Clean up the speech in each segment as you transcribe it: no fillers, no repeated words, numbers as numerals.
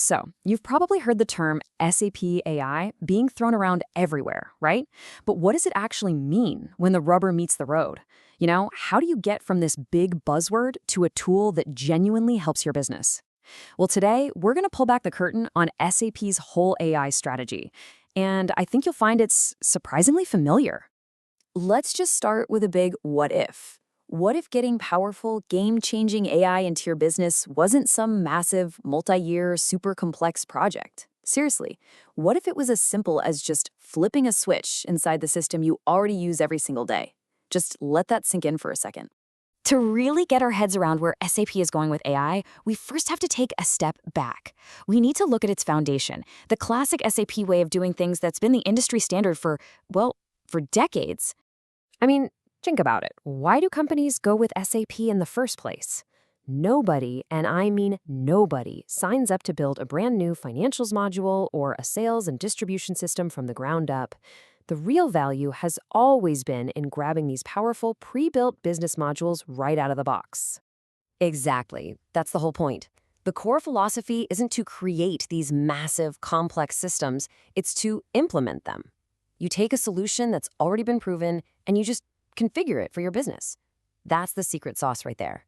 So, you've probably heard the term SAP AI being thrown around everywhere, right? But what does it actually mean when the rubber meets the road? How do you get from this big buzzword to a tool that genuinely helps your business? Well, today, we're going to pull back the curtain on SAP's whole AI strategy. And I think you'll find it's surprisingly familiar. Let's just start with a big what if. What if getting powerful, game-changing AI into your business wasn't some massive, multi-year, super complex project? Seriously, what if it was as simple as just flipping a switch inside the system you already use every single day? Just let that sink in for a second. To really get our heads around where SAP is going with AI, we first have to take a step back. We need to look at its foundation, the classic SAP way of doing things that's been the industry standard for decades. I mean, think about it. Why do companies go with SAP in the first place? Nobody, and I mean nobody, signs up to build a brand new financials module or a sales and distribution system from the ground up. The real value has always been in grabbing these powerful pre-built business modules right out of the box. Exactly. That's the whole point. The core philosophy isn't to create these massive, complex systems, it's to implement them. You take a solution that's already been proven and you just configure it for your business. That's the secret sauce right there.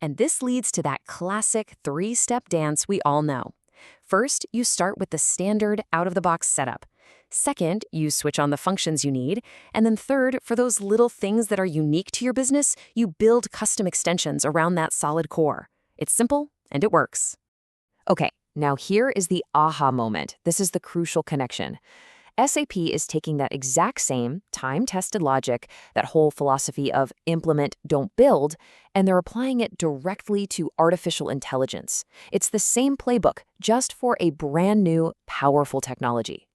And this leads to that classic three-step dance we all know. First, you start with the standard out-of-the-box setup. Second, you switch on the functions you need. And then third, for those little things that are unique to your business, you build custom extensions around that solid core. It's simple and it works. Okay, now here is the aha moment. This is the crucial connection. SAP is taking that exact same time-tested logic, that whole philosophy of implement, don't build, and they're applying it directly to artificial intelligence. It's the same playbook, just for a brand new, powerful technology.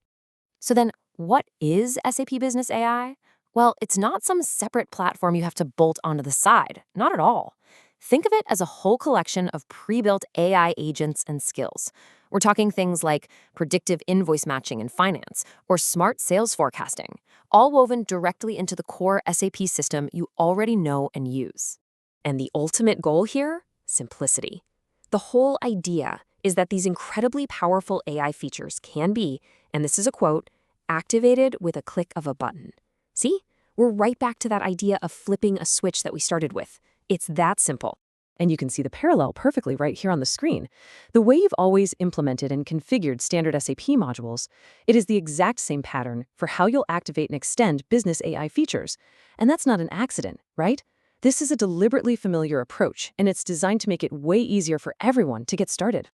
So then, what is SAP Business AI? Well, it's not some separate platform you have to bolt onto the side. Not at all. Think of it as a whole collection of pre-built AI agents and skills. We're talking things like predictive invoice matching in finance or smart sales forecasting, all woven directly into the core SAP system you already know and use. And the ultimate goal here? Simplicity. The whole idea is that these incredibly powerful AI features can be, and this is a quote, activated with a click of a button. See? We're right back to that idea of flipping a switch that we started with. It's that simple. And you can see the parallel perfectly right here on the screen. The way you've always implemented and configured standard SAP modules, it is the exact same pattern for how you'll activate and extend business AI features. And that's not an accident, right? This is a deliberately familiar approach, and it's designed to make it way easier for everyone to get started.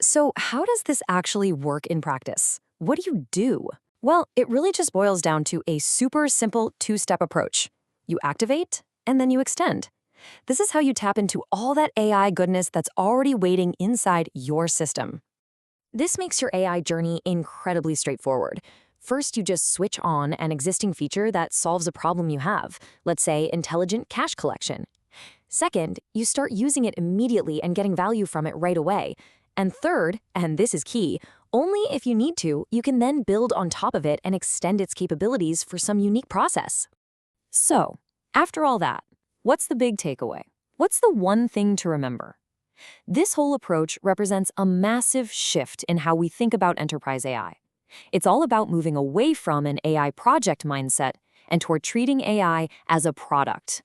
So how does this actually work in practice? What do you do? Well, it really just boils down to a super simple two-step approach. You activate, and then you extend. This is how you tap into all that AI goodness that's already waiting inside your system. This makes your AI journey incredibly straightforward. First, you just switch on an existing feature that solves a problem you have, let's say intelligent cash collection. Second, you start using it immediately and getting value from it right away. And third, and this is key, only if you need to, you can then build on top of it and extend its capabilities for some unique process. So, after all that, what's the big takeaway? What's the one thing to remember? This whole approach represents a massive shift in how we think about enterprise AI. It's all about moving away from an AI project mindset and toward treating AI as a product.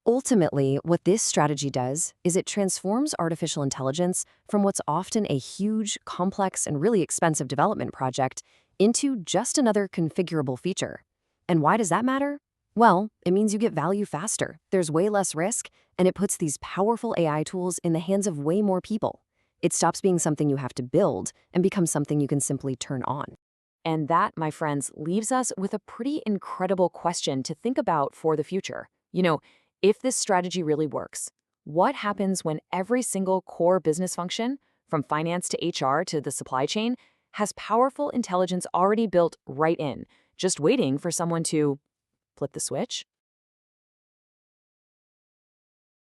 Ultimately, what this strategy does is it transforms artificial intelligence from what's often a huge, complex, and really expensive development project into just another configurable feature. And why does that matter? Well, it means you get value faster, there's way less risk, and it puts these powerful AI tools in the hands of way more people. It stops being something you have to build and becomes something you can simply turn on. And that, my friends, leaves us with a pretty incredible question to think about for the future. If this strategy really works, what happens when every single core business function, from finance to HR to the supply chain, has powerful intelligence already built right in, just waiting for someone to flip the switch?